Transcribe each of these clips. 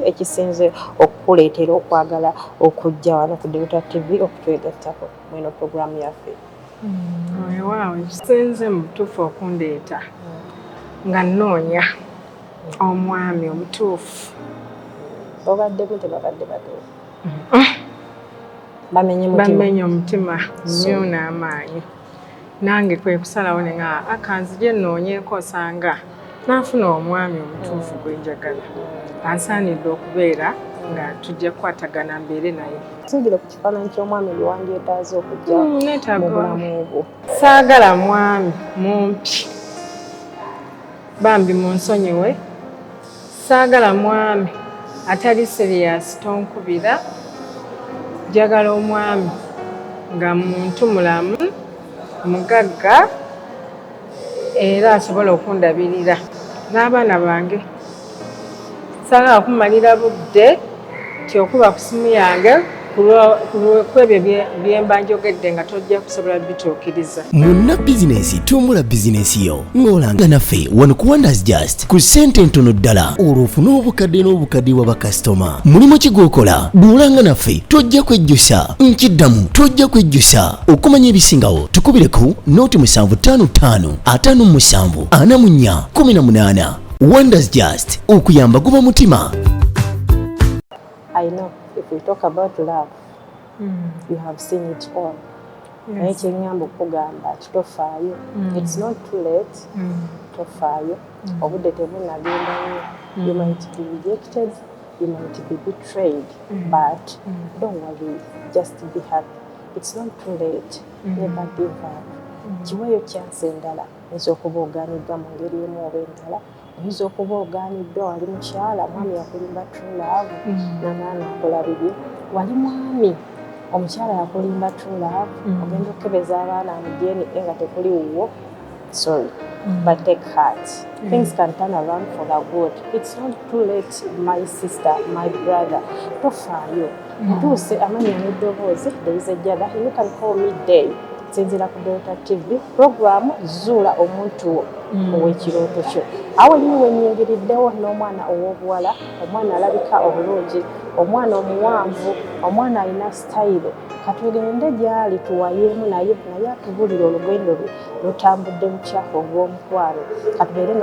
ki ekisinze okukuleetera okwagala okujja wano ku Delta TV okutwegattako mweno programu yaffe? Waawe ekisinze mu butuufu okundeeta nga nnoonya omwami omutuufu. Babaddemu tebabadde batuufu? Bamenye omutima nnyo n'amaanyi. Nange kwe kusalawo ne nga akanzije nnoonyeeko osanga naafuna omwami omutuufu gwe njagala. Ansaanidde okubeera nga tujja kukwatagana mbeere naye. Singire ku kifaananyi ky'omwami gwe wandyetaaze okujja mu bulamu bwo. Saagala mwami mumpi. Bambi munsonyiwe. Saagala mwami atali serious tonkubira. Njagala omwami nga muntu mulamu, mugagga era asobola okundabirira n'abaana bange. Saagala kumalira budde nti okuba ku simu yange kwebyo byemba njogedde nga tojja kusobola bituukiriza. Munna bizinensi tumbula bizinensi yo ng'olanga naffe wano ku Wonders Just ku ssente ntono ddala olw'ofuna obukadde n'obukadde wa bakasitoma. Mulimu ki gw'okola? Duulanga naffe tojja kwejjusa. Nkiddamu tojja kwejjusa. Okumanya ebisingawo tukubireko nooti 755 57 44 18. Wonders Just okuyamba guba mutima. I know if we talk about love, you have seen it all. Naye kyeŋŋamba okugamba kitofaayo. It's not too late. Tofaayo. Obudde tebunagenda nnyo. You might be rejected, you might be betrayed, but don't worry, just be happy. It's not too late. Never give up. Kiweeyo chance endala. Oyinza okuba ogaaniddwa mu ngeri emu oba endala. Oyinza okuba ogaaniddwa wali mukyala mwami yakulimba true love n'abaana akola bibi. Wali mwami omukyala yakulimba true love ogenda okukebeza abaana mu DNA nga tekuli wuwo. Sorry, but take heart. Things can turn around for the good. It's not too late, my sister, my brother. Tofaayo. Ntuuse amanya n'eddoboozi there is a jada. You can call me Day. Sinzira ku Delta TV programu zuula omuntu ow'ekirooto kyo. Awo niwe nyingiriddewo n'omwana ow'obuwala, omwana alabika obulungi, omwana omuwanvu, omwana alina sitayiro. Katugende gy'ali tuwayeemu naye atubulira olugendo lwe lutambudde bukyafu obw'omukwano. Katubeere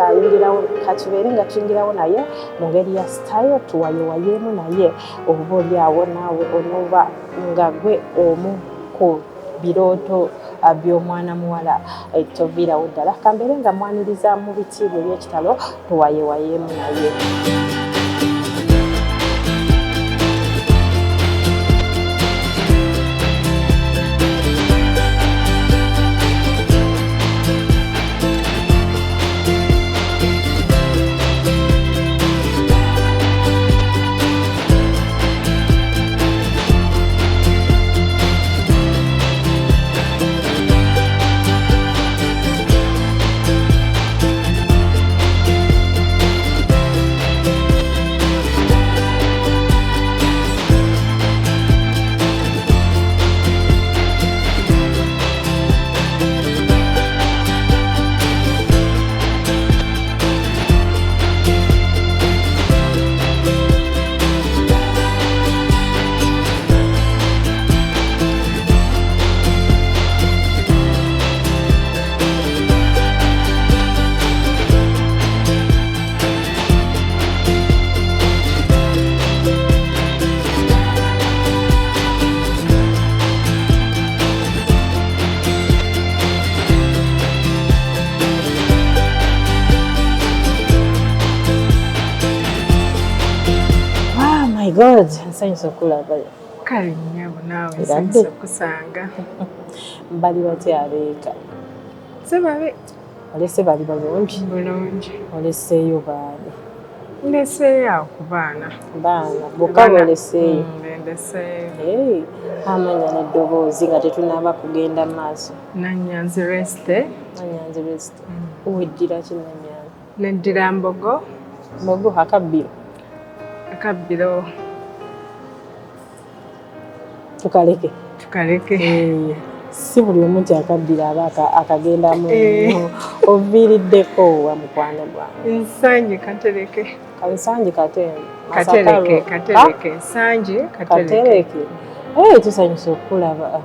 nga tuyingirawo naye mu ngeri ya sitayiro tuwayewayeemu naye oboolyawo naawe onooba nga gwe omu ku birooto by'omwana muwala toviirawo ddala. Kambeere nga mwaniriza mu bitiibwa eby'ekitalo tuwayewayeemu naye. God, nsanyusa okulaba. Kale nnyabo naawe nsanyusa okusanga. Bali batya abeeka? Sebabe. Olese bali balungi? Bulungi. Oleseeyo baani? Ndeseeyo awo ku baana. Baana bokka boleseeyo? Ndeseeyo. Amanya n'eddoboozi nga tetunaaba kugenda maaso. Nannyanzi Reste. Nannyanzi Reste. Weddira ki Nannyanzi? Neddira Mbogo. Mbogo akabbiro? Akabbiro. Tukaleke. Si buli omu nti akabbira aba akagendamu. Oviiriddeko wa mukwano gwange. Nsanye katereke. Kansanji Katembe. Kateleke. Sanji Kateleke. Tusanyusa okulaba.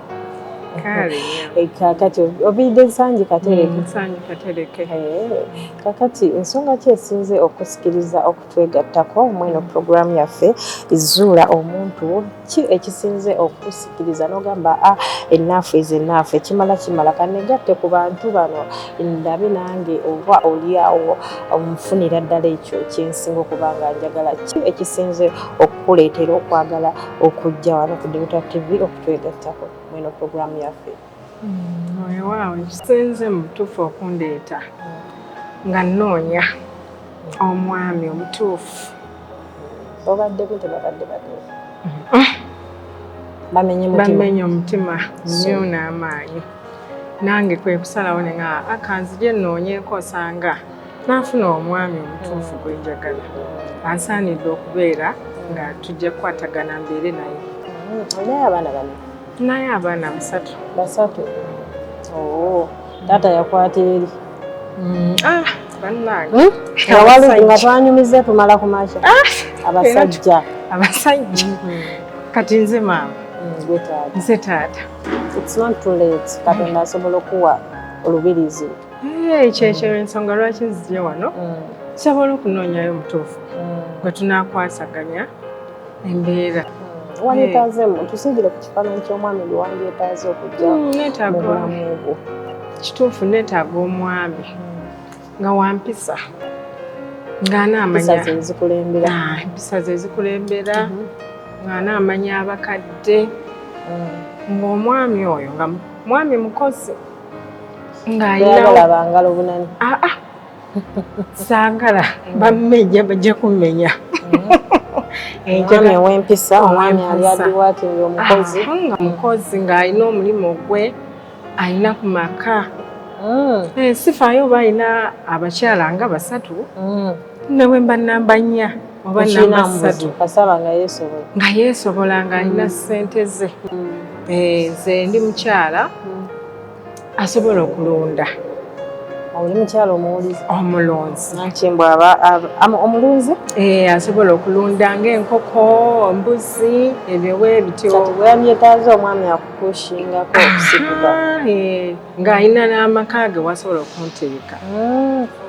Kale. Kakati obidde Sanji Kateleke. Sanji Kateleke. Kakati ensonga ki esinze okusikiriza okutwegattako mweno programu yaffe Zuula Omuntu, ki ekisinze okusikiriza n'ogamba ennaafu ennaafu ekimala kanegatte ku bantu bano ndabe nange oba oliawo omufunira ddala ekyo kyensinga okubanga njagala, ki ekisinze okukuleetera okwagala okujja wano ku Debuta TV okutwegattako mweno programu yaffe? Waawe kisinze mu butuufu okundeeta nga nnoonya omwami omutuufu. Obaddeko tebabadde batuufu? Bamenye omutima nnyo n'amaanyi. Nange kwe kusalawo ne nga kanzije nnoonyeeko osanga naafuna omwami omutuufu gwe njagala. Ansaanidde okubeera nga tujja kukwatagana mbeere naye. Olinayo abaana bano? Naye abaana basatu. Taata yakwata eri? Bannange. Awali nga twanyumize tumala ku makya. Abasajja. Kati nze maama. Nze taata. It's not too late. Katonda asobola okuwa olubirizi. Kyekyo ensonga lwaki nzije wano. Nsobola okunoonyayo omutuufu gwe tunaakwasaganya embeera. Wanyeetaazemu tusigire ku kifaananyi ky'omwami gwe wandyetaaze okujja mu bulamu obwo. Kituufu neetaaga omwami nga wampisa ng'anaamanya empisa ze zikulembera ng'anaamanya abakadde ng'omwami oyo nga mwami mukozi ng'ayina ngalo bunani. Saagala bammejja bajja kummenya. Omwami ow'empisa, omwami ali addiwatinga omukozi. Nga mukozi ng'alina omulimu gwe alina ku maka. Sifaayo oba alina abakyala nga basatu newe mba namba 4 oba namba 3 kasaba nga yeesobola ng'alina ssente ze. Nze ndi mukyala asobola okulunda. Oli mukyala omuwulize? Omulunzi. Nakimbw omulunzi? Asobola okulunda ng'enkoko, embuzi, ebyo bwe bityo. Kati bwe yandyetaaze omwami akukushingako okusituka. Ng'alina n'amaka ge wasobola okunteeka.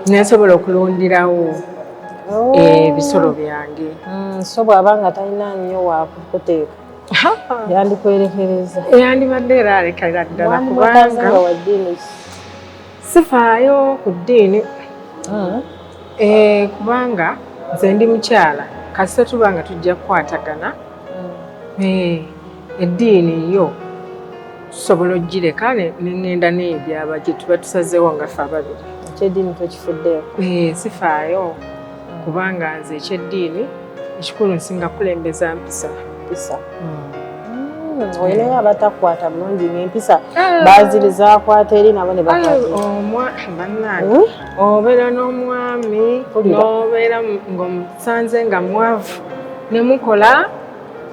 Nesobola okulundirawo ebisolo byange. So bw'aba nga talina nnyo wakukuteeka yandikwerekereza? Yandibadde era alekera ddala kubanga wa ddiini sifaayo ku ddiini. Kubanga nze ndi mukyala kasita tuba nga tujja kukwatagana eddiini yo tusobola ogireka ne ŋŋenda n'ebyaba gye tuba tusazeewo nga ffe ababiri. Ekyeddiini tokifuddeyo? Sifaayo kubanga nze ekyeddiini ekikulu nsinga kulembeza mpisa. Olinayo abatakwata bulungi ng'empisa baazirizakwata eri nabo ne bannange obeera n'omwami n'obeera ng'omusanze nga mwavu ne mukola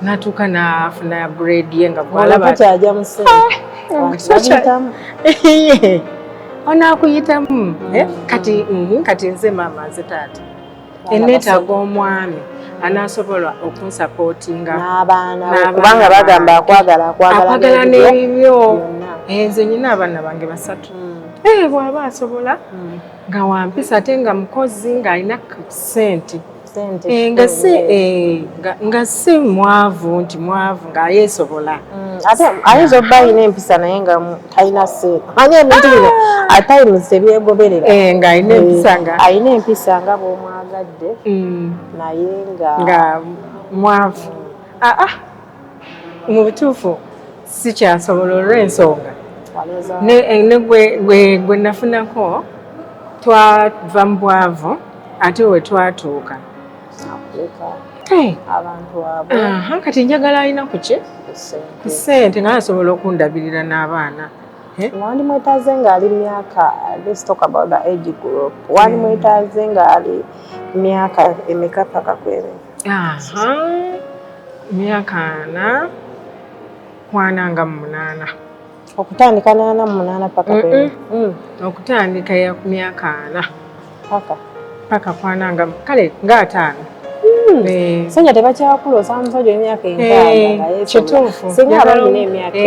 n'atuuka n'afuna bureedi ye nga bw'alaba kyajja mu ssente onaakuyitamu. Kati nze maama nze taata neetaaga omwami anaasobola okunsapootinga n'abaana kubanga bagamba akwagala n'ebyo. Nze nyina abaana bange 3. Bw'aba asobola nga wampisa ate nga mukozi ng'alina ssente nga si mwavu nti mwavu ng'ayeesobola. Ate ayinza obba alina empisa naye nga talina ssente. Manye ebintu bino atayimusa ebyegoberera ng'alina empisa nga bw'omwagadde naye nga mwavu. Mu butuufu sikyasobola olw'ensonga ne gwe nafunako twava mu bwavu ate we twatuuka abantu abo kati njagala alina ku ki ku ssente nga asobola okundabirira n'abaana. Wandimwetaaze ng'ali myaka, let's talk about the age group. Wandimwetaaze ng'ali myaka emeka paka kwebe? Myaka 4 kwananga mu 8. Okutandika 8 mu 8 paka kwebe? Okutandika ya myaka 4 paka paka kwananga kale nga 5. Sanja tebakyakula osanga omusajja emyaka 6 kituufu singa abalina emyaka 6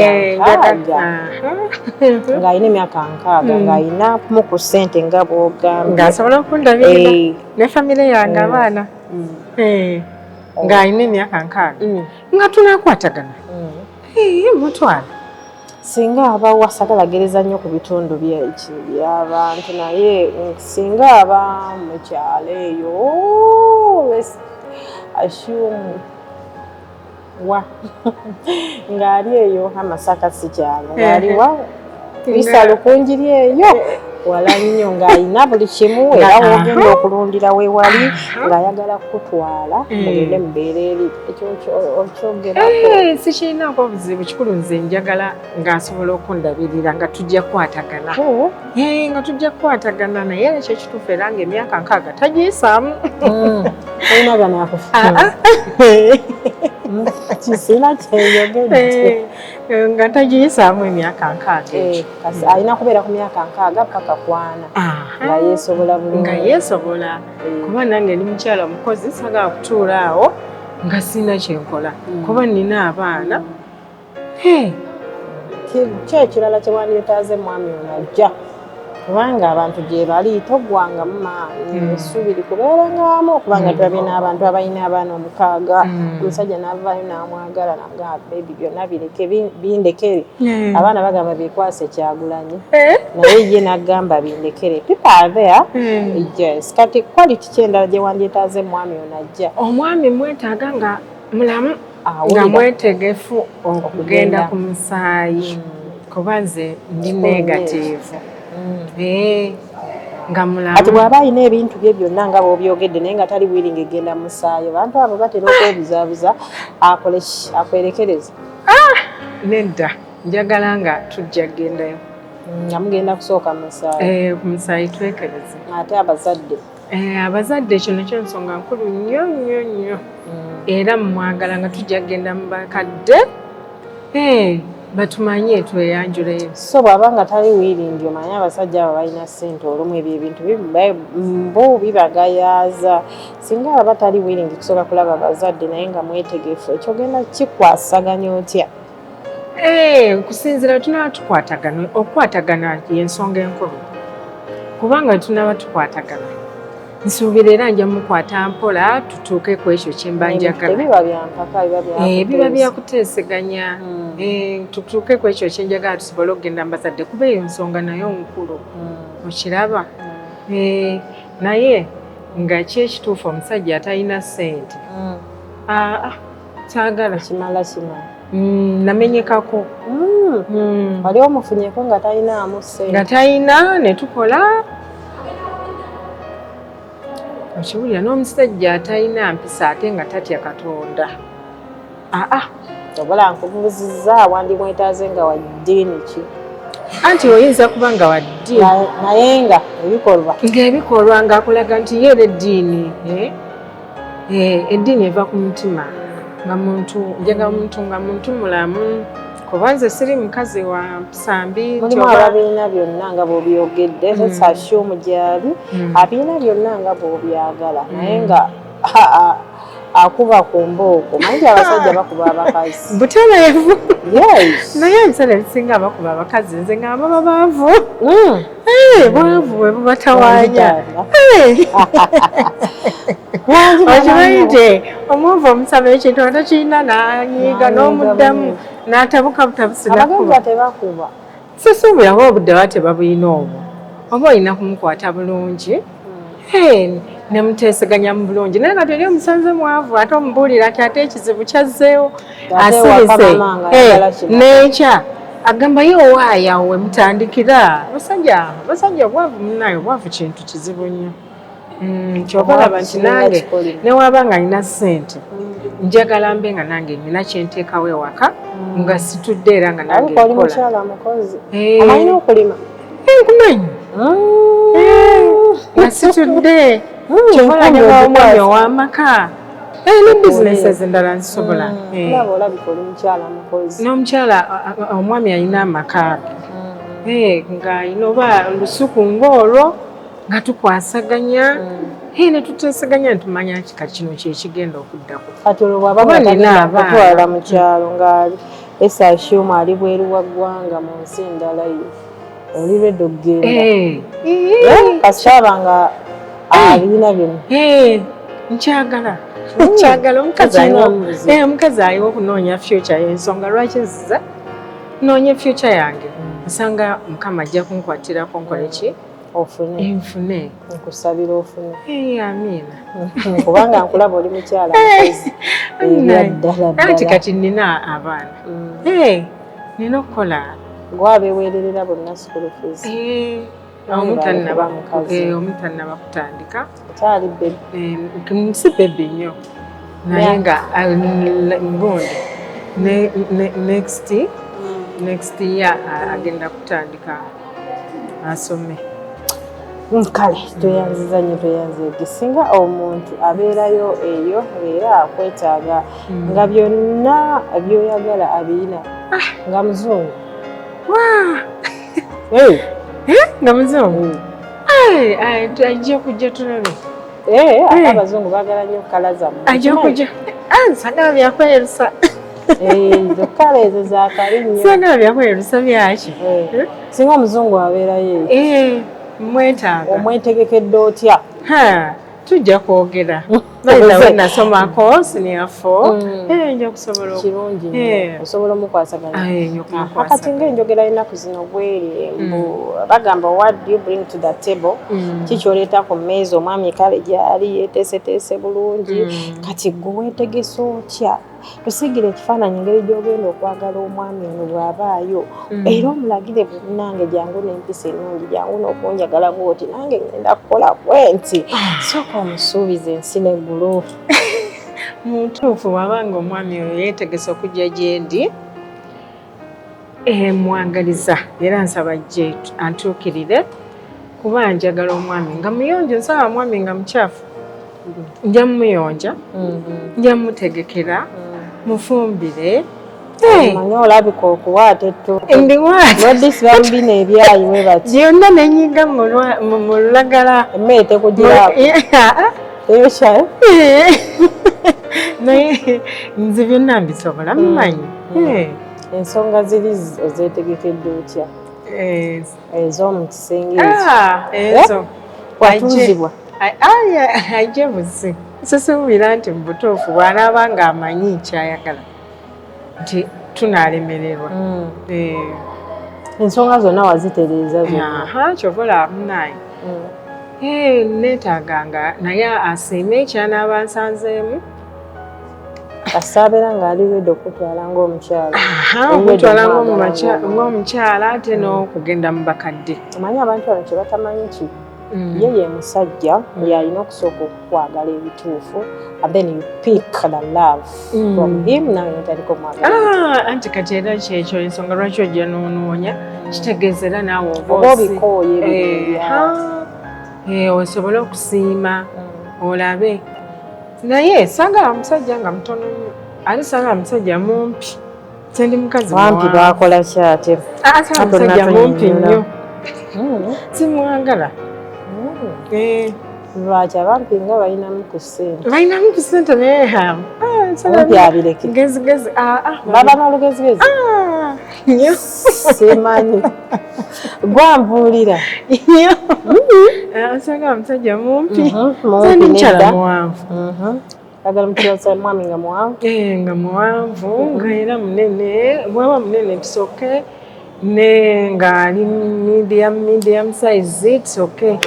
ng'alina emyaka 6 ng'alinamu ku ssente nga bw'ogambye ng'asobola okundabirira ne famire yange abaana ng'alina emyaka 6 nga tunakwatagana mutwala singa aba wasagalagereza nnyo ku bitundu by'abantu naye singa aba mu kyalo eyo assume wa ng'ali eyo Amasaka si kyalo ng'ali wa bisalo kunjiri eyo wala nnyo ng'alina buli kimu era wogenda okulundira we wali ng'ayagala kukutwala mugende mubeera eri ekyo okyogerako sikirinaako obuzibu kikulu nze njagala ng'asobola okundabirira nga tujja kukwatagana nga tujja kukwatagana naye ekyo kituufu era ng'emyaka 6 tagiyisaamu olina byanakufa kisina kyeyogedde nga tagiyisaamu emyaka 6 kasi alina kubeera ku myaka 6 paka 4 nga yeesobola bulungi nga yeesobola kuba nange ndi mukyala mukozi sagala kutuula awo nga sina kyenkola kuba nina abaana ki ekirala kye wandyetaaze mwami ono ajja kubanga abantu gye bali toggwangamu maanyi essuubi likubeera ngaamu kubanga tulabye n'abantu abalina abaana 6 omusajja n'avaayo n'amwagala naga bebi byonna bireke bindekere abaana bagamba bekwase Kyagulanyi naye ye n'agamba bindekere people are there yes kati quality kyendala gye wandyetaaze mwami ono ajja omwami mwetaaga nga mulamu nga mwetegefu okugenda ku musaayi kuba nze ndi negatiivu nga mulamu ati bw'aba alina ebintu bye byonna nga bw'obyogedde naye nga tali willing egenda musaayi abantu abo batera okwebuzaabuza akole ki akwerekereza nedda njagala nga tujja kugendayo nga mugenda kusooka musaayi ku musaayi twekereze ate abazadde abazadde ekyo nakyo nsonga nkulu nnyo nnyo nnyo era mumwagala nga tujja kugenda mu bakadde batumanye tweyanjuleyo so bw'aba nga tali wiiringi omanye abasajja abo balina ssente olumu ebyo ebintu mbo bibagayaaza singa aba tali wiiringi kusobola kulaba abazadde naye nga mwetegefu ekyogenda kikwasaganya otya kusinzira tunaba tukwatagana okukwatagana y'ensonga enkulu kubanga tunaba tukwatagana nsuubira era nja mukwata mpola tutuuke ku ekyo kye mba njagala biba byakuteeseganya tutuuke ku ekyo kye njagala tusobole okugenda mbazadde kuba eyo nsonga nayo nkulu okiraba naye nga kyekituufu omusajja atalina ssente kyagala kimala kimala namenyekako wali omufunyeko nga talinaamu ssente nga talina ne tukola okiwulira n'omusajja atalina mpisa ate nga tatya Katonda obola nkubuzizza wandimwetaaze nga wa ddiini ki anti oyinza kuba nga wa ddiini naye nga ng'ebikolwa ng'akulaga nti yeera eddiini eddiini eva ku mutima nga muntu njagala omuntu nga muntu mulamu kuba nze siri mukazi wa mpisa mbi mulimu ababiina byonna nga bw'obyogedde sashyumu gyali abiina byonna nga bw'obyagala naye nga akuba ku mbooko manyi abasajja bakuba abakazi butereevu naye ebiseera ebisinga abakuba abakazi nze nga baba baavu bwavu bwe bubatawaanya okimanyi nti omwavu omusaba ekintu atakirina n'anyiiga n'omuddamu n'atabuka butabusinakuba tebakuba sisuubirawo obudde baba tebabuyina obwo oba olina kumukwata bulungi nemuteeseganya mu bulungi naye nga teri omusanze mwavu ate omubuulira ati ate ekizibu kyazzeewo asirise n'ekya agamba ye owaayawo we mutandikira basajja obwavu munayo obwavu kintu kizibu nnyo kyova olaba nti nange newaaba nga nina ssente njagala mbe nga nange nina kyenteekawo ewaka nga situdde era nga nange oli mukyala mukozi amalina okulima nkumanyi nga situdde kyobola njagala omwami ow'amaka ne bizinesi ezendala nzisobola n'omukyala omwami alina amaka nga alina oba lusuku ng'olwo nga tukwasaganya ne tuteeseganya ntumanya kati kino kyekigenda okuddako kati olwo bwaba kutwala mu kyalo nga esashyuma ali bweru wa ggwanga mu nsi ndala yo oli lwedde okugenda kasaba nga alina bino nkyagala omukazi ayiwa okunoonya future y'ensonga lwaki nziza noonya future yange nsanga mukama ajja kunkwatirako nkole ki enfune nkusabira ofune amiina kubanga nkulaba oli mukyala anti kati nina abaana nina okukola gwabewererera bonna school fees omutannaba kutandika kyali si bebe nnyo naye nga gundi next year agenda kutandika asome. Kale toyanziza nnyo toyanzege singa omuntu abeerayo eyo era akwetaaga nga byonna byoyagala abirina nga muzungu nga muzungu ajja kujja tulabe abazungu baagala nnyo kala zammwe ajja kujja sagala byakwerusa ezo kala ezo zakalinnyo sagala byakwerusa byaki singa omuzungu abeerayo mwetaaga omwetegekedde otya tujja kwogera nawe nasoma course niyafo nja kusobola kirungi osobola omukwasaganya akati ng'enjogera ennaku zino bweri bagamba what do you bring to the table kikyoleeta ku mmeeza omwami kale gyali yeeteeseteese bulungi kati gwe weetegesa otya tusigira ekifaananyi engeri gy'ogenda okwagala omwami ono bw'abaayo era omulagire nange jangu n'empisa ennungi jangu n'okunjagala bw'oti nange ngenda kukola bwenti sooka omusuubiza ensi n'eggulu mu ntuufu wabanga omwami oyo yeetegesa okujja gye ndi mwagaliza era nsaba gye antuukirire kuba njagala omwami nga muyonjo nsaba omwami nga mukyafu nja mumuyonja nja mumutegekera mufumbire manya olabika okuwaata ettu ndiwaata nodisi bambina ebyayi we bati gyonna nenyiga mu lulagala emmere tekugiraako eyokyayo naye nze byonna mbisobola mumanyi ensonga ziri ozeetegekedde otya ez'omu kisenge ezo watuuzibwa ajje buzi sisuubira nti mu butuufu bw'anaaba ng'amanyi kyayagala nti tunaalemererwa ensonga zonna wazitereeza kyova olaamunaye neetaaganga naye asiime ekyanaaba nsanzeemu asaabeera ng'ali wedde okutwala ng'omukyala okutwala ng'omukyala ate n'okugenda mu bakadde omanyi abantu bano kye batamanyi ki ye ye musajja yalina okusooka okukwagala ebituufu and then you pick the love from him nawe notaliko mwagala anti kati era kyekyo ensonga lwaki ojja n'onoonya kitegeeza era naawe oba obikooye osobole okusiima olabe naye saagala musajja nga mutono nnyo ate saagala musajja mumpi sendi mukazi wampi baakola kyate saagala musajja mumpi nnyo simwagala lwaki abampi nga balinamu ku ssente balinamu ku ssente naye mumpi abireke gezigezi baba n'olugezigezi simanyi gwambuulira saagala musajja mumpi mumpi mukyala muwanvu agala mukyala mwami nga muwanvu nga muwanvu nga era munene bwaba munene kisoke ne ngaali medium size kisoke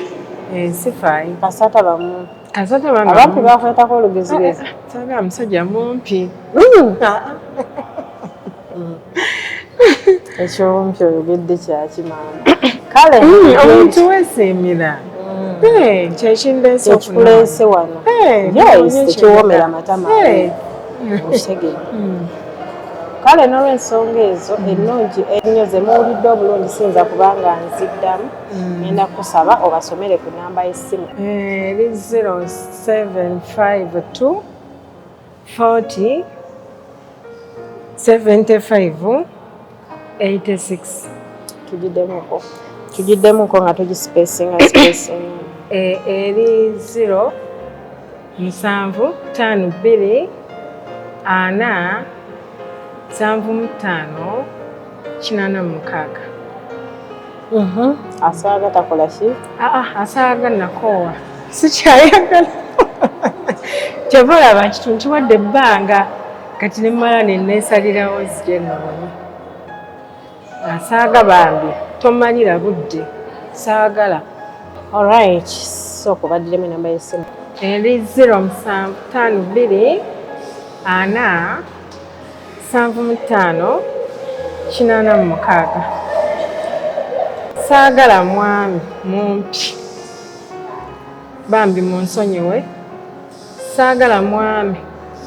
sifaayi kasata bamu kasata abampi bakwetako olugezigezi saagala musajja mumpi ekyompi oyogedde kyakimaama kale omuntu weesiimira kyekindeese ekikuleese wano tekiwoomera matama okitegere kale n'olwensonga ezo ennungi ennyo ze muwulidde obulungi siyinza kubanga nziddamu ngenda kusaba obasomere ku namba y'essimu eri 0752 40 75 86 tugiddemuko nga tugisipesinga eri 0 7 5 2 4 7 5 8 6. Asaaga takola ki? Asaaga nakoowa sikyayagala kyova olaba kituntu kiwadde ebbanga kati ne mmala neneesalirawo zigye noonye. Asaaga bambi tomanyira budde saagala. Alright, so kubaddiramu enamba y'essimu eri 0 7 5 2 4 7 5 8 6. Saagala mwami mumpi bambi munsonyiwe. Saagala mwami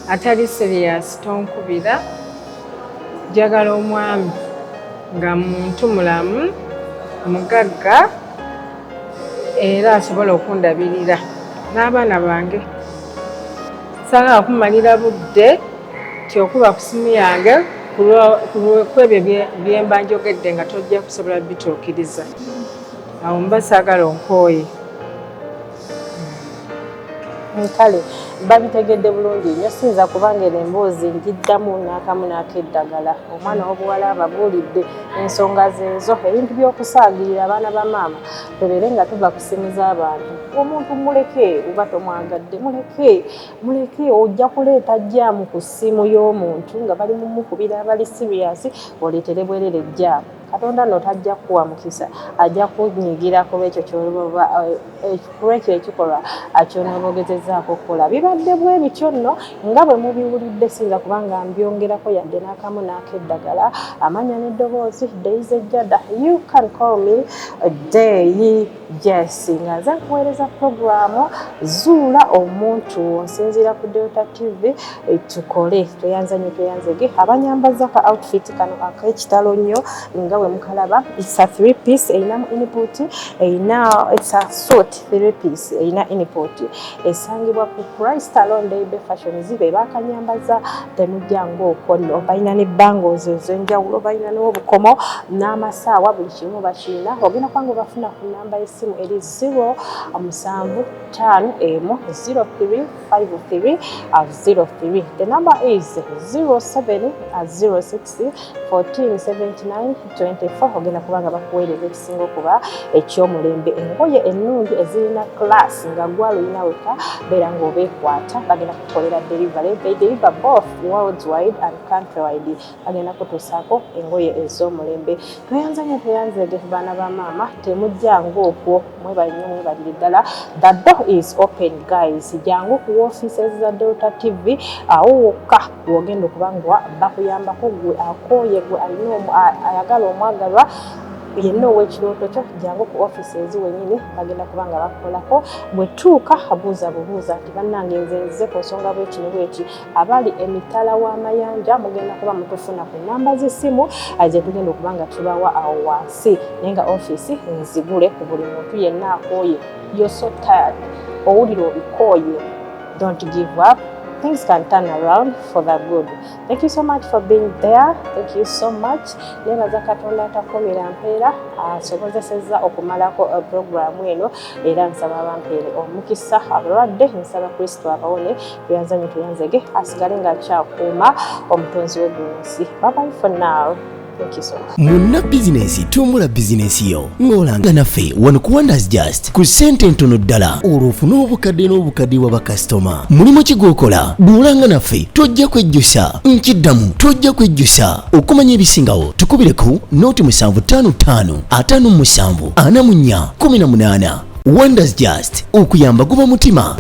atali serious tonkubira. Njagala omwami nga muntu mulamu mugagga era asobola okundabirira n'abaana bange. Saagala kumalira budde ti okuba ku simu yange kwebyo byemba njogedde nga tojja kusobola bituukiriza. Awo mba saagala onkooye. kale babitegedde bulungi nnyo sinza kubanga emboozi njiddamu n'akamu n'akeddagala. Omwana w'obuwala ababuulidde ensonga zeezo ebintu by'okusaagirira abaana ba maama tubeere nga tuva ku simu z'abantu. Omuntu muleke oba tomwagadde muleke ojja kuleeta jjaamu ku ssimu y'omuntu nga bali mumukubira abali siriyasi oleetere bwerere jjaamu. Katonda no tajja kuwa mukisa ajja kunyigirako ekyo ky'ekyo ekikolwa ky'onooba ogezezaako okukola. Bibadde bwe bityo nno nga bwe mubiwulidde sinza kubanga mbyongerako yadde n'akamu n'akeddagala. Amanya n'eddoboozi Daisy Ejjada. You can call me Day Jess. Nga nze nkuweereza puroguramu Zuula Omuntu nsinziira ku Delta TV. Tukole tweyanzege abanyambaza ka outfit kano ak'ekitalo nnyo nga we mukalaba. It's a 3-piece eyina input it's a suit 3-piece eyina input esangibwa ku Christ Alone Day Fashion zibe bakanyambaza temujjango okonno balina ne bangles ez'enjawulo balina n'obukomo n'amasaawa buli kimu bakina. Ogenda kwangu bafuna ku namba y'essimu eri 075M035303. The number is 0706147924. Ogenda kubanga bakuweereza ekisinga okuba eky'omulembe. Engoye ennungi ezirina class nga gwalo olina weka beera ng'obeekwata bagenda kukolera delivery. They deliver both worldwide and countrywide. Bagenda kutuusaako engoye ez'omulembe. Tweyanzege baana ba maama temujjangu okwo mwebalire ddala. The door is open guys. Jangu ku offices za Delta TV awo wokka wogenda okubanga bakuyambako gwe akooye gwe ayagala omwagalwa yenna ow'ekirooto kyo jangu ku offices wenyini bagenda kubanga bakolako. Bwe tuuka abuuza bubuuza nti bannange nze ku nsonga bwekino bweki abali emitala w'amayanja mugenda kuba mutufuna ku namba z'essimu ze tugenda okubanga tubawa awo wansi naye nga office nzigule ku buli muntu yenna akooye. You're so tired owulira obikooye. Don't give up. Things can turn around for the good. Thank you so much for being there. Thank you so much. Nebaza Katonda atakomera mpeera asobozesezza okumalako programu eno era nsaba bampeere omukisa abalwadde nsaba Kristo abawone tuyanzege asigale nga akyakuuma omutonzi w'eggunsi. Bye bye for now. Munna bizinesi tumbula bizinesi yo ng'olanga naffe wano ku Wonders Just ku ssente ntono ddala olw'ofuna obukadde wa bakasitoma. Mulimu ki gw'okola duulanga naffe tojja kwejjusa nkiddamu tojja kwejjusa. Okumanya ebisingawo tukubire ku nooti 755 57 44 18. Wonders Just okuyamba guba mutima